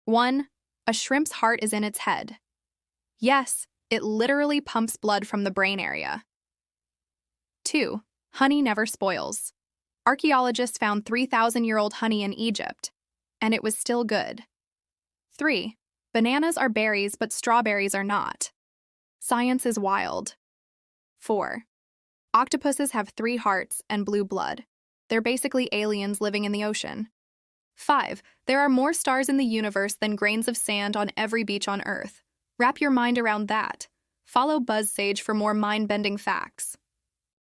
1. A shrimp's heart is in its head. Yes, it literally pumps blood from the brain area. 2. Honey never spoils. Archaeologists found 3,000-year-old honey in Egypt, and it was still good. 3. Bananas are berries, but strawberries are not. Science is wild. 4. Octopuses have 3 hearts and blue blood. They're basically aliens living in the ocean. 5. There are more stars in the universe than grains of sand on every beach on Earth. Wrap your mind around that. Follow BuzzSage for more mind-bending facts.